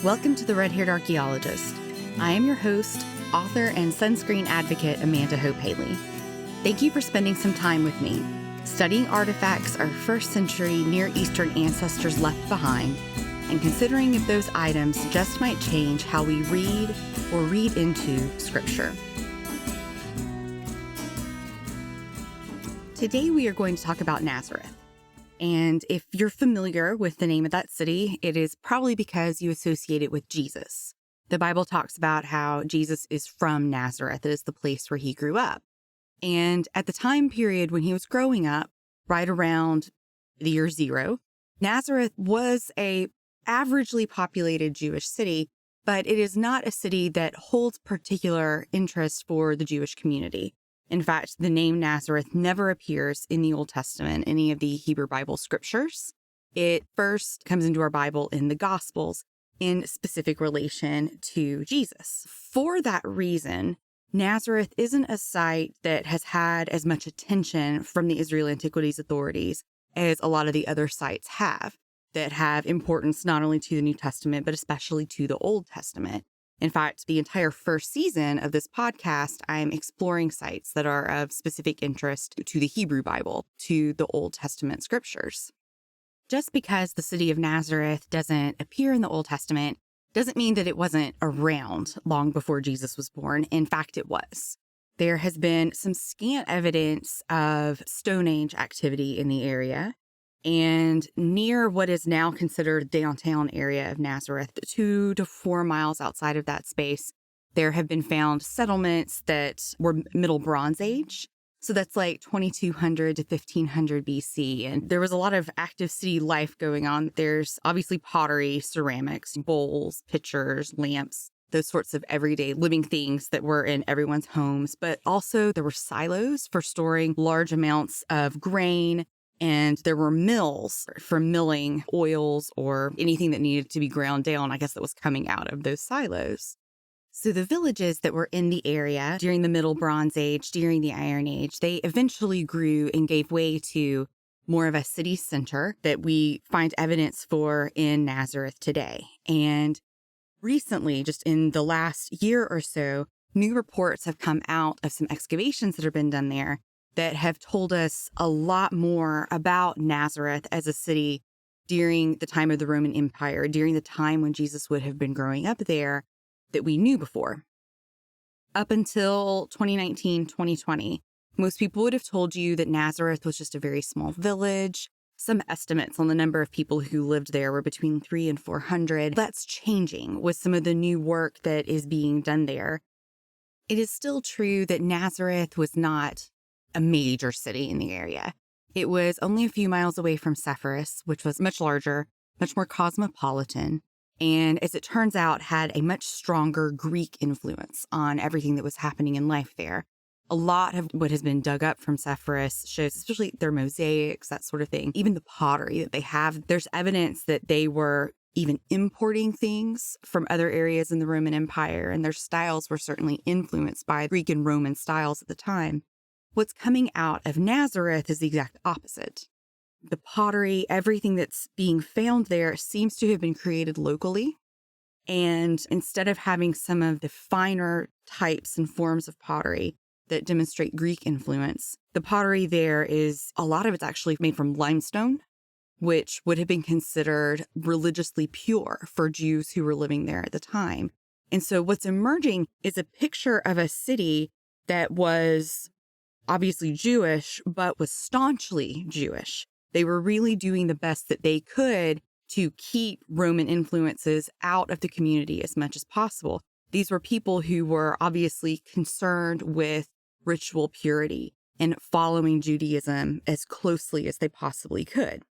Welcome to The Red-Haired Archaeologist. I am your host, author, and sunscreen advocate, Amanda Hope Haley. Thank you for spending some time with me, studying artifacts our first-century Near Eastern ancestors left behind, and considering if those items just might change how we read or read into Scripture. Today we are going to talk about Nazareth. And if you're familiar with the name of that city, it is probably because you associate it with Jesus. The Bible talks about how Jesus is from Nazareth. It is the place where he grew up. And at the time period when he was growing up, right around the year 0, Nazareth was a averagely populated Jewish city, but it is not a city that holds particular interest for the Jewish community. In fact, the name Nazareth never appears in the Old Testament, any of the Hebrew Bible scriptures. It first comes into our Bible in the Gospels in specific relation to Jesus. For that reason, Nazareth isn't a site that has had as much attention from the Israel Antiquities authorities as a lot of the other sites have, that have importance not only to the New Testament, but especially to the Old Testament. In fact, the entire first season of this podcast, I'm exploring sites that are of specific interest to the Hebrew Bible, to the Old Testament scriptures. Just because the city of Nazareth doesn't appear in the Old Testament doesn't mean that it wasn't around long before Jesus was born. In fact, it was. There has been some scant evidence of Stone Age activity in the area. And near what is now considered downtown area of Nazareth, 2 to 4 miles outside of that space, there have been found settlements that were Middle Bronze Age. So that's like 2200 to 1500 BC. And there was a lot of active city life going on. There's obviously pottery, ceramics, bowls, pitchers, lamps, those sorts of everyday living things that were in everyone's homes. But also there were silos for storing large amounts of grain. And there were mills for milling oils or anything that needed to be ground down, I guess, that was coming out of those silos. So the villages that were in the area during the Middle Bronze Age, during the Iron Age, they eventually grew and gave way to more of a city center that we find evidence for in Nazareth today. And recently, just in the last year or so, new reports have come out of some excavations that have been done there that have told us a lot more about Nazareth as a city during the time of the Roman Empire, during the time when Jesus would have been growing up there, that we knew before. Up until 2019, 2020, most people would have told you that Nazareth was just a very small village. Some estimates on the number of people who lived there were between 300 and 400. That's changing with some of the new work that is being done there. It is still true that Nazareth was not a major city in the area. It was only a few miles away from Sepphoris, which was much larger, much more cosmopolitan, and as it turns out, had a much stronger Greek influence on everything that was happening in life there. A lot of what has been dug up from Sepphoris shows, especially their mosaics, that sort of thing, even the pottery that they have. There's evidence that they were even importing things from other areas in the Roman Empire, and their styles were certainly influenced by Greek and Roman styles at the time. What's coming out of Nazareth is the exact opposite. The pottery, everything that's being found there seems to have been created locally. And instead of having some of the finer types and forms of pottery that demonstrate Greek influence, the pottery there is, a lot of it's actually made from limestone, which would have been considered religiously pure for Jews who were living there at the time. And so what's emerging is a picture of a city that was obviously Jewish, but was staunchly Jewish. They were really doing the best that they could to keep Roman influences out of the community as much as possible. These were people who were obviously concerned with ritual purity and following Judaism as closely as they possibly could.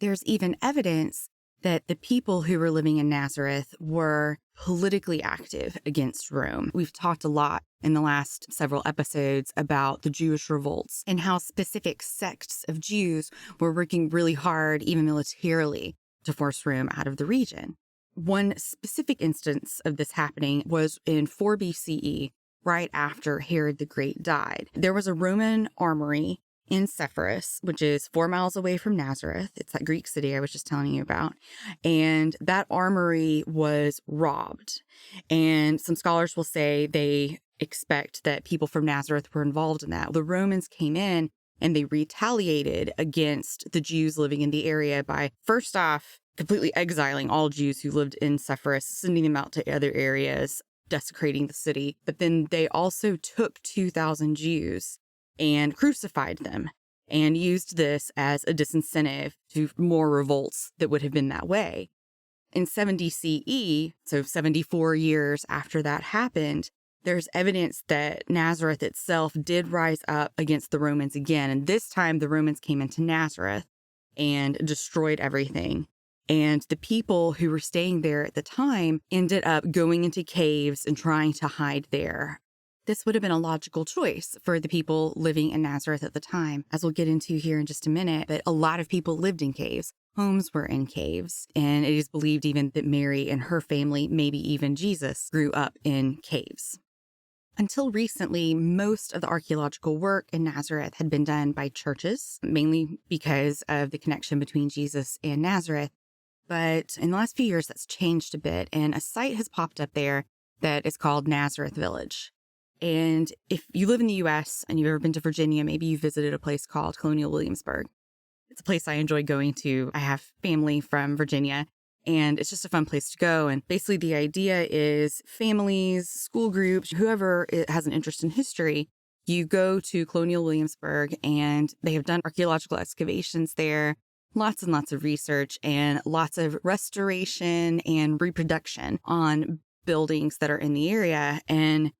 There's even evidence that the people who were living in Nazareth were politically active against Rome. We've talked a lot in the last several episodes about the Jewish revolts and how specific sects of Jews were working really hard, even militarily, to force Rome out of the region. One specific instance of this happening was in 4 BCE, right after Herod the Great died. There was a Roman armory in Sepphoris, which is 4 miles away from Nazareth. It's that Greek city I was just telling you about. And that armory was robbed. And some scholars will say they expect that people from Nazareth were involved in that. The Romans came in and they retaliated against the Jews living in the area by, first off, completely exiling all Jews who lived in Sepphoris, sending them out to other areas, desecrating the city. But then they also took 2,000 Jews and crucified them and used this as a disincentive to more revolts that would have been that way. In 70 CE, so 74 years after that happened, there's evidence that Nazareth itself did rise up against the Romans again. And this time the Romans came into Nazareth and destroyed everything. And the people who were staying there at the time ended up going into caves and trying to hide there. This would have been a logical choice for the people living in Nazareth at the time, as we'll get into here in just a minute. But a lot of people lived in caves. Homes were in caves. And it is believed even that Mary and her family, maybe even Jesus, grew up in caves. Until recently, most of the archaeological work in Nazareth had been done by churches, mainly because of the connection between Jesus and Nazareth. But in the last few years, that's changed a bit, and a site has popped up there that is called Nazareth Village. And if you live in the U.S. and you've ever been to Virginia, maybe you visited a place called Colonial Williamsburg. It's a place I enjoy going to. I have family from Virginia, and it's just a fun place to go. And basically the idea is families, school groups, whoever has an interest in history, you go to Colonial Williamsburg and they have done archaeological excavations there, lots and lots of research and lots of restoration and reproduction on buildings that are in the area. And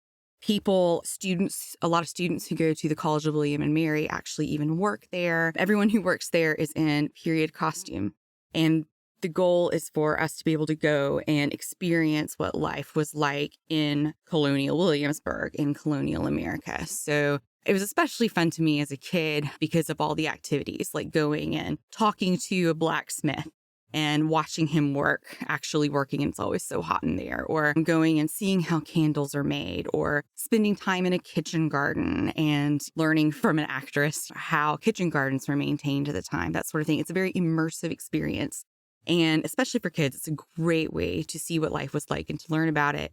students, a lot of students who go to the College of William and Mary actually even work there. Everyone who works there is in period costume. And the goal is for us to be able to go and experience what life was like in colonial Williamsburg, in colonial America. So it was especially fun to me as a kid because of all the activities, like going and talking to a blacksmith and watching him work, actually working, and it's always so hot in there, or going and seeing how candles are made, or spending time in a kitchen garden and learning from an actress how kitchen gardens were maintained at the time, that sort of thing. It's a very immersive experience. And especially for kids, it's a great way to see what life was like and to learn about it.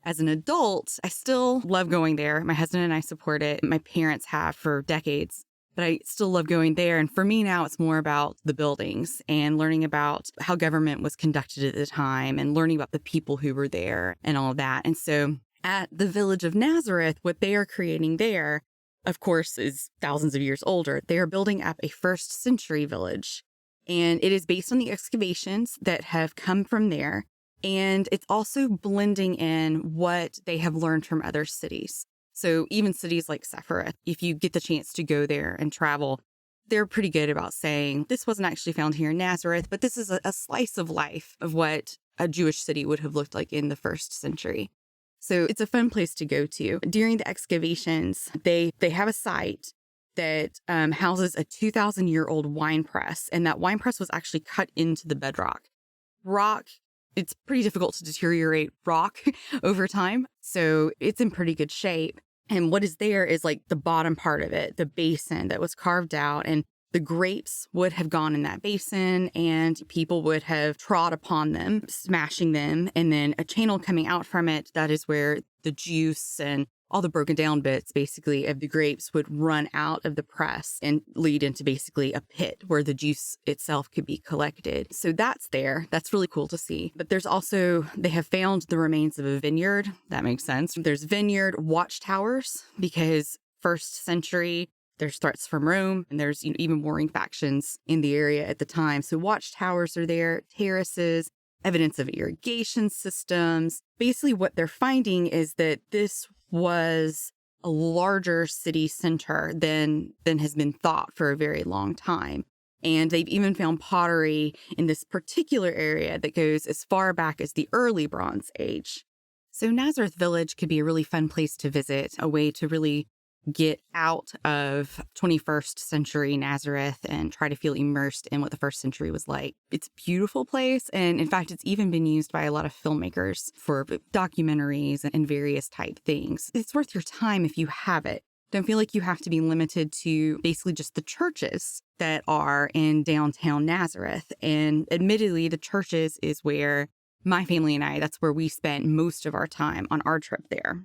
As an adult, I still love going there. My husband and I support it. My parents have for decades, but I still love going there. And for me now, it's more about the buildings and learning about how government was conducted at the time and learning about the people who were there and all of that. And so at the village of Nazareth, what they are creating there, of course, is thousands of years older. They are building up a first century village. And it is based on the excavations that have come from there. And it's also blending in what they have learned from other cities. So even cities like Sepphoris, if you get the chance to go there and travel, they're pretty good about saying, this wasn't actually found here in Nazareth, but this is a slice of life of what a Jewish city would have looked like in the first century. So it's a fun place to go to. During the excavations, they have a site that houses a 2,000-year-old wine press. And that wine press was actually cut into the bedrock. It's pretty difficult to deteriorate rock over time. So it's in pretty good shape. And what is there is like the bottom part of it, the basin that was carved out. And the grapes would have gone in that basin and people would have trod upon them, smashing them. And then a channel coming out from it, that is where the juice and all the broken down bits basically of the grapes would run out of the press and lead into basically a pit where the juice itself could be collected. So that's there. That's really cool to see. But there's also, they have found the remains of a vineyard. That makes sense. There's vineyard watchtowers because first century, there's threats from Rome and there's even warring factions in the area at the time. So watchtowers are there, terraces, evidence of irrigation systems. Basically what they're finding is that this was a larger city center than has been thought for a very long time. And they've even found pottery in this particular area that goes as far back as the early Bronze Age. So Nazareth Village could be a really fun place to visit, a way to really get out of 21st century Nazareth and try to feel immersed in what the first century was like. It's a beautiful place. And in fact, it's even been used by a lot of filmmakers for documentaries and various type things. It's worth your time if you have it. Don't feel like you have to be limited to basically just the churches that are in downtown Nazareth. And admittedly, the churches is where my family and I, that's where we spent most of our time on our trip there.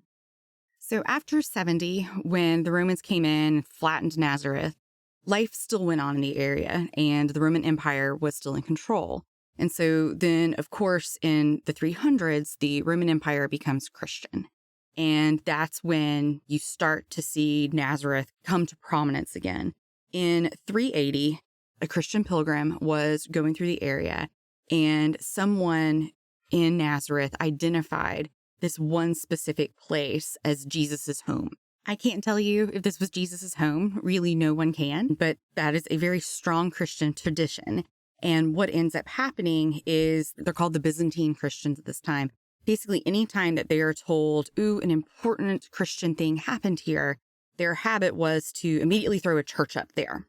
So after 70, when the Romans came in and flattened Nazareth, life still went on in the area and the Roman Empire was still in control. And so then, of course, in the 300s, the Roman Empire becomes Christian. And that's when you start to see Nazareth come to prominence again. In 380, a Christian pilgrim was going through the area, and someone in Nazareth identified this one specific place as Jesus's home. I can't tell you if this was Jesus's home. Really, no one can, but that is a very strong Christian tradition. And what ends up happening is they're called the Byzantine Christians at this time. Basically, any time that they are told, ooh, an important Christian thing happened here, their habit was to immediately throw a church up there.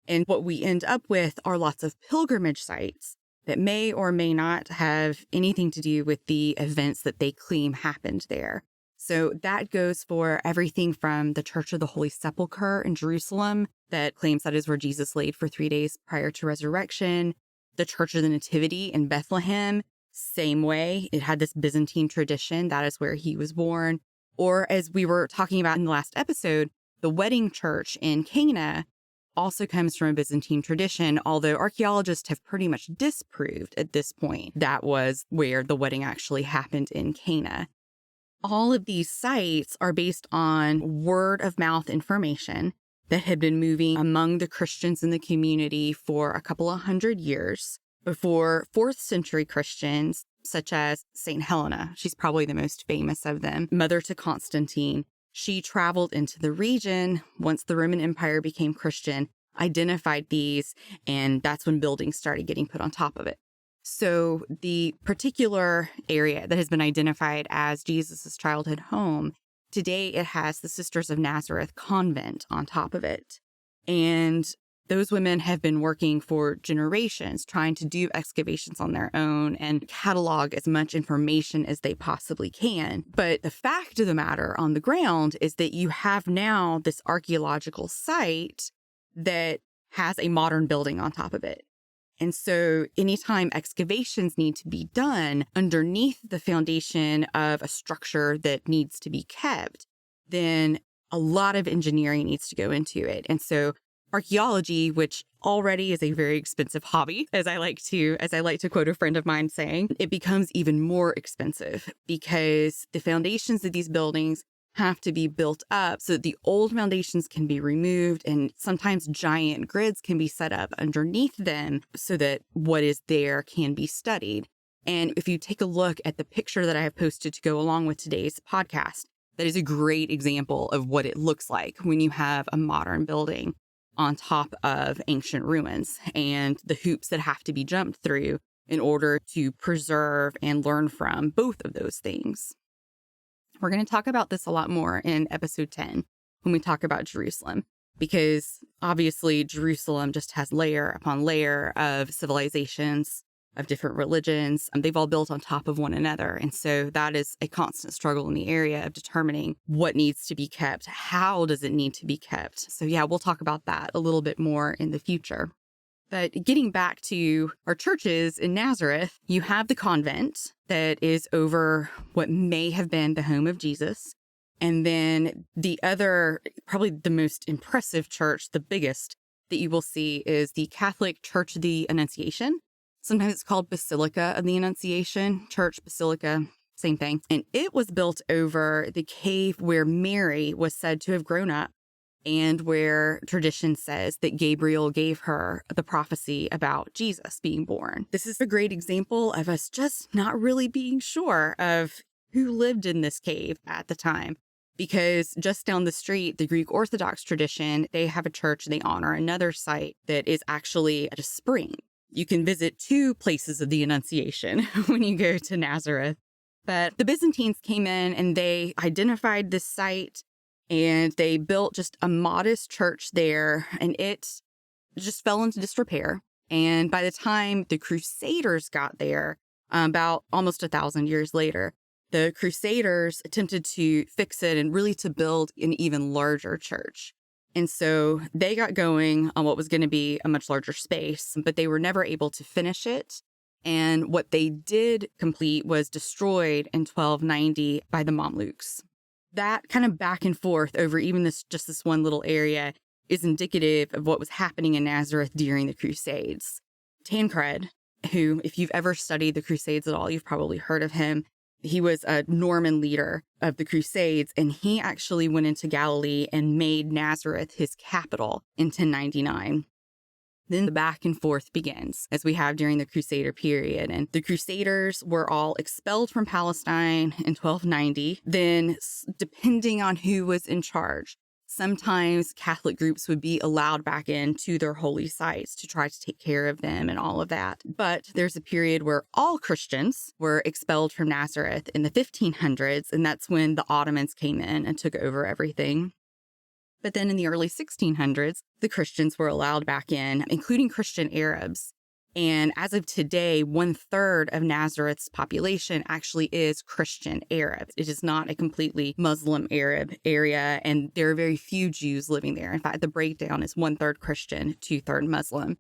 And what we end up with are lots of pilgrimage sites that may or may not have anything to do with the events that they claim happened there. So that goes for everything from the Church of the Holy Sepulchre in Jerusalem that claims that is where Jesus laid for 3 days prior to resurrection, the Church of the Nativity in Bethlehem, same way. It had this Byzantine tradition. That is where he was born. Or as we were talking about in the last episode, the wedding church in Cana also comes from a Byzantine tradition, although archaeologists have pretty much disproved at this point that was where the wedding actually happened in Cana. All of these sites are based on word of mouth information that had been moving among the Christians in the community for a couple of hundred years before 4th century Christians, such as St. Helena, she's probably the most famous of them, mother to Constantine. She traveled into the region once the Roman Empire became Christian, identified these, and that's when buildings started getting put on top of it. So the particular area that has been identified as Jesus's childhood home, today it has the Sisters of Nazareth convent on top of it. And those women have been working for generations trying to do excavations on their own and catalog as much information as they possibly can. But the fact of the matter on the ground is that you have now this archaeological site that has a modern building on top of it. And so anytime excavations need to be done underneath the foundation of a structure that needs to be kept, then a lot of engineering needs to go into it. And so archaeology, which already is a very expensive hobby, as I like to quote a friend of mine saying, it becomes even more expensive because the foundations of these buildings have to be built up so that the old foundations can be removed, and sometimes giant grids can be set up underneath them so that what is there can be studied. And if you take a look at the picture that I have posted to go along with today's podcast, that is a great example of what it looks like when you have a modern building on top of ancient ruins and the hoops that have to be jumped through in order to preserve and learn from both of those things. We're going to talk about this a lot more in episode 10 when we talk about Jerusalem, because obviously Jerusalem just has layer upon layer of civilizations, of different religions. They've all built on top of one another. And so that is a constant struggle in the area of determining what needs to be kept. How does it need to be kept? So yeah, we'll talk about that a little bit more in the future. But getting back to our churches in Nazareth, you have the convent that is over what may have been the home of Jesus. And then the other, probably the most impressive church, the biggest that you will see, is the Catholic Church of the Annunciation. Sometimes it's called Basilica of the Annunciation, Church, Basilica, same thing. And it was built over the cave where Mary was said to have grown up and where tradition says that Gabriel gave her the prophecy about Jesus being born. This is a great example of us just not really being sure of who lived in this cave at the time. Because just down the street, the Greek Orthodox tradition, they have a church, they honor another site that is actually at a spring. You can visit two places of the Annunciation when you go to Nazareth. But the Byzantines came in and they identified this site and they built just a modest church there, and it just fell into disrepair. And by the time the Crusaders got there, about almost 1,000 years later, The Crusaders attempted to fix it and really to build an even larger church. And so they got going on what was going to be a much larger space, but they were never able to finish it. And what they did complete was destroyed in 1290 by the Mamluks. That kind of back and forth over even this one little area is indicative of what was happening in Nazareth during the Crusades. Tancred, who, if you've ever studied the Crusades at all, you've probably heard of him. He was a Norman leader of the Crusades, and he actually went into Galilee and made Nazareth his capital in 1099. Then the back and forth begins, as we have during the Crusader period. And the Crusaders were all expelled from Palestine in 1290. Then, depending on who was in charge, sometimes Catholic groups would be allowed back into their holy sites to try to take care of them and all of that. But there's a period where all Christians were expelled from Nazareth in the 1500s, and that's when the Ottomans came in and took over everything. But then in the early 1600s, the Christians were allowed back in, including Christian Arabs. And as of today, 1/3 of Nazareth's population actually is Christian Arab. It is not a completely Muslim Arab area, and there are very few Jews living there. In fact, the breakdown is 1/3 Christian, 2/3 Muslim.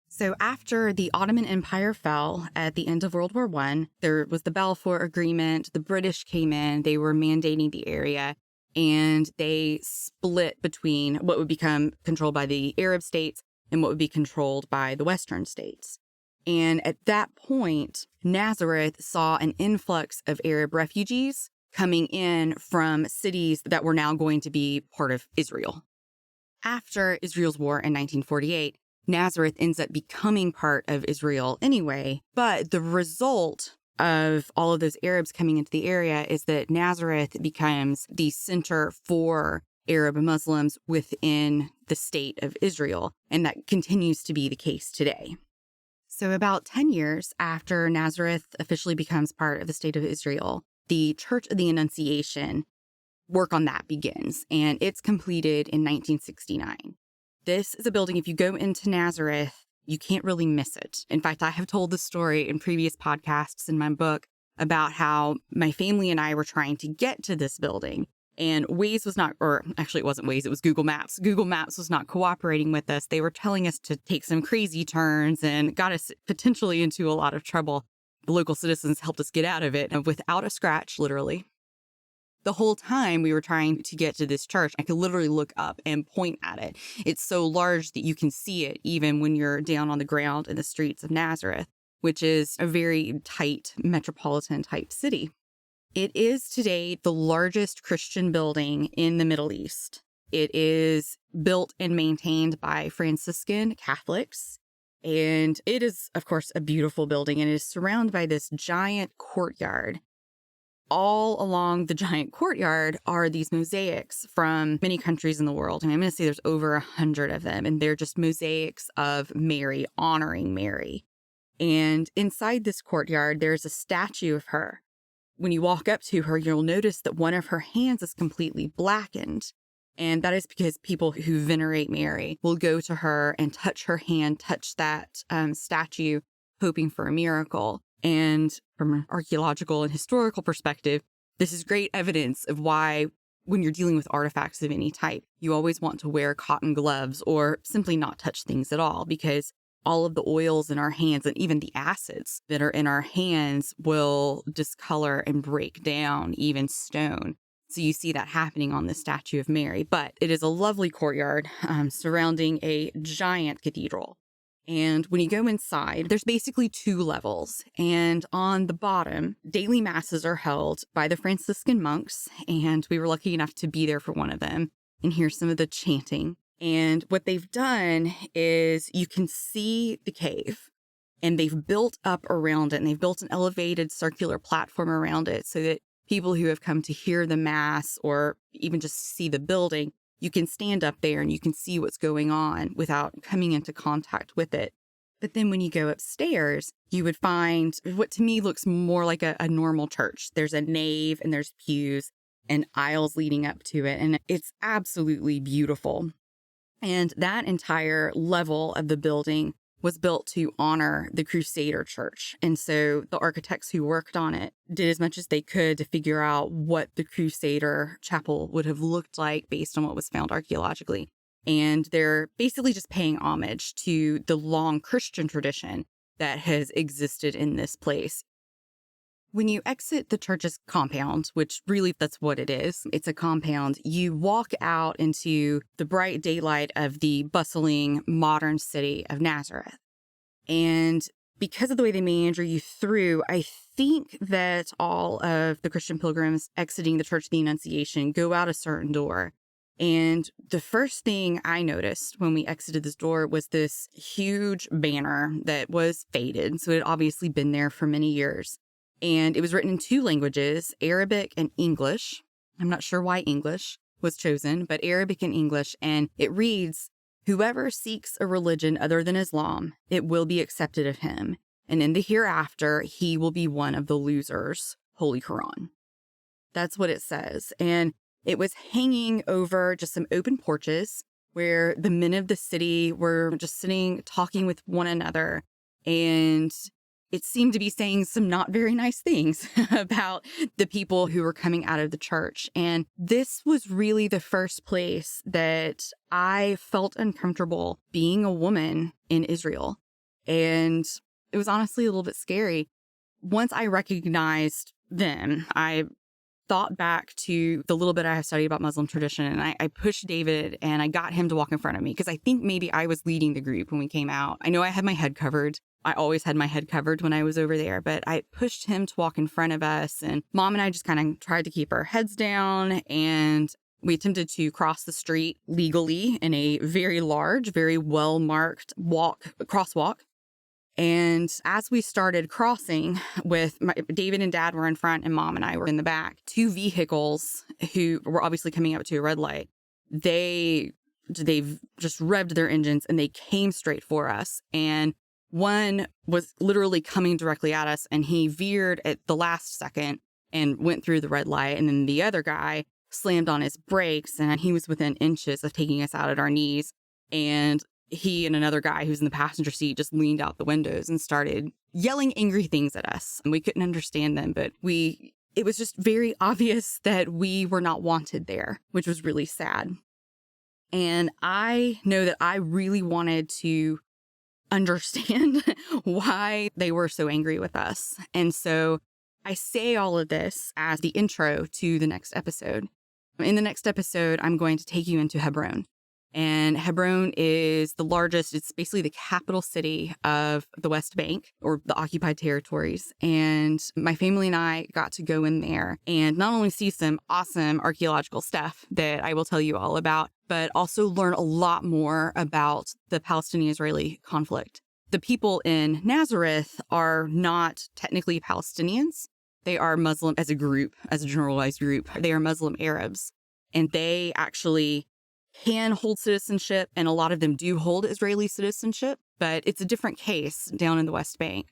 So after the Ottoman Empire fell at the end of World War I, there was the Balfour Agreement. The British came in. They were mandating the area. And they split between what would become controlled by the Arab states and what would be controlled by the Western states. And at that point, Nazareth saw an influx of Arab refugees coming in from cities that were now going to be part of Israel. After Israel's war in 1948, Nazareth ends up becoming part of Israel anyway, but the result of all of those Arabs coming into the area is that Nazareth becomes the center for Arab Muslims within the state of Israel, and that continues to be the case today. So about 10 years after Nazareth officially becomes part of the state of Israel, the Church of the Annunciation, work on that begins, and it's completed in 1969. This is a building, if you go into Nazareth, you can't really miss it. In fact, I have told the story in previous podcasts in my book about how my family and I were trying to get to this building. And Waze was not, or actually it wasn't Waze, it was Google Maps. Google Maps was not cooperating with us. They were telling us to take some crazy turns and got us potentially into a lot of trouble. The local citizens helped us get out of it without a scratch, literally. The whole time we were trying to get to this church, I could literally look up and point at it. It's so large that you can see it even when you're down on the ground in the streets of Nazareth, which is a very tight metropolitan type city. It is today the largest Christian building in the Middle East. It is built and maintained by Franciscan Catholics. And it is, of course, a beautiful building, and it is surrounded by this giant courtyard. All along the giant courtyard are these mosaics from many countries in the world. And I'm going to say there's over 100 of them, and they're just mosaics of Mary, honoring Mary. And inside this courtyard, there's a statue of her. When you walk up to her, you'll notice that one of her hands is completely blackened. And that is because people who venerate Mary will go to her and touch her hand, touch that statue, hoping for a miracle. And from an archaeological and historical perspective, this is great evidence of why, when you're dealing with artifacts of any type, you always want to wear cotton gloves or simply not touch things at all, because all of the oils in our hands and even the acids that are in our hands will discolor and break down even stone. So you see that happening on the statue of Mary. But it is a lovely courtyard surrounding a giant cathedral. And when you go inside, there's basically 2 levels. And on the bottom, daily masses are held by the Franciscan monks. And we were lucky enough to be there for one of them and hear some of the chanting. And what they've done is you can see the cave, and they've built up around it, and they've built an elevated circular platform around it so that people who have come to hear the mass or even just see the building, you can stand up there and you can see what's going on without coming into contact with it. But then when you go upstairs, you would find what to me looks more like a normal church. There's a nave and there's pews and aisles leading up to it. And it's absolutely beautiful. And that entire level of the building was built to honor the Crusader church. And so the architects who worked on it did as much as they could to figure out what the Crusader chapel would have looked like based on what was found archaeologically. And they're basically just paying homage to the long Christian tradition that has existed in this place. When you exit the church's compound, which really that's what it is, it's a compound, you walk out into the bright daylight of the bustling modern city of Nazareth. And because of the way they meander you through, I think that all of the Christian pilgrims exiting the Church of the Annunciation go out a certain door. And the first thing I noticed when we exited this door was this huge banner that was faded. So it had obviously been there for many years. And it was written in 2 languages, Arabic and English. I'm not sure why English was chosen, but Arabic and English. And it reads, "Whoever seeks a religion other than Islam, it will be accepted of him. And in the hereafter, he will be one of the losers." Holy Quran. That's what it says. And it was hanging over just some open porches where the men of the city were just sitting, talking with one another. And it seemed to be saying some not very nice things about the people who were coming out of the church. And this was really the first place that I felt uncomfortable being a woman in Israel. And it was honestly a little bit scary. Once I recognized them, I thought back to the little bit I have studied about Muslim tradition, and I pushed David and I got him to walk in front of me because I think maybe I was leading the group when we came out. I know I had my head covered. I always had my head covered when I was over there, but I pushed him to walk in front of us, and Mom and I just kind of tried to keep our heads down, and we attempted to cross the street legally in a very large, very well-marked crosswalk. And as we started crossing David and Dad were in front and Mom and I were in the back, 2 vehicles who were obviously coming up to a red light, they've just revved their engines and they came straight for us. And one was literally coming directly at us and he veered at the last second and went through the red light. And then the other guy slammed on his brakes and he was within inches of taking us out at our knees. And he and another guy who's in the passenger seat just leaned out the windows and started yelling angry things at us. And we couldn't understand them, but it was just very obvious that we were not wanted there, which was really sad. And I know that I really wanted to understand why they were so angry with us. And so I say all of this as the intro to the next episode. In the next episode, I'm going to take you into Hebron. And Hebron is the largest, it's basically the capital city of the West Bank or the occupied territories. And my family and I got to go in there and not only see some awesome archaeological stuff that I will tell you all about, but also learn a lot more about the Palestinian-Israeli conflict. The people in Nazareth are not technically Palestinians. They are Muslim as a group, as a generalized group. They are Muslim Arabs. And they actually can hold citizenship, and a lot of them do hold Israeli citizenship, but it's a different case down in the West Bank.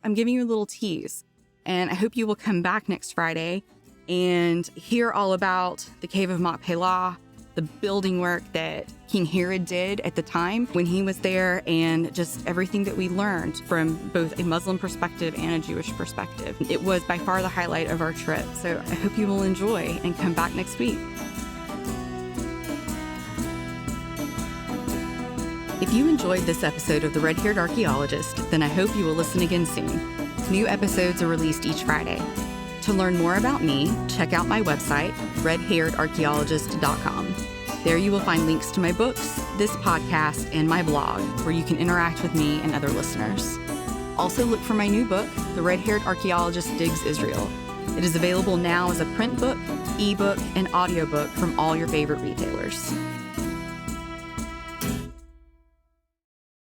I'm giving you a little tease, and I hope you will come back next Friday and hear all about the Cave of Machpelah, the building work that King Herod did at the time when he was there, and just everything that we learned from both a Muslim perspective and a Jewish perspective. It was by far the highlight of our trip, so I hope you will enjoy and come back next week. If you enjoyed this episode of The Red-Haired Archaeologist, then I hope you will listen again soon. New episodes are released each Friday. To learn more about me, check out my website, redhairedarchaeologist.com. There you will find links to my books, this podcast, and my blog, where you can interact with me and other listeners. Also look for my new book, The Red-Haired Archaeologist Digs Israel. It is available now as a print book, ebook, and audiobook from all your favorite retailers.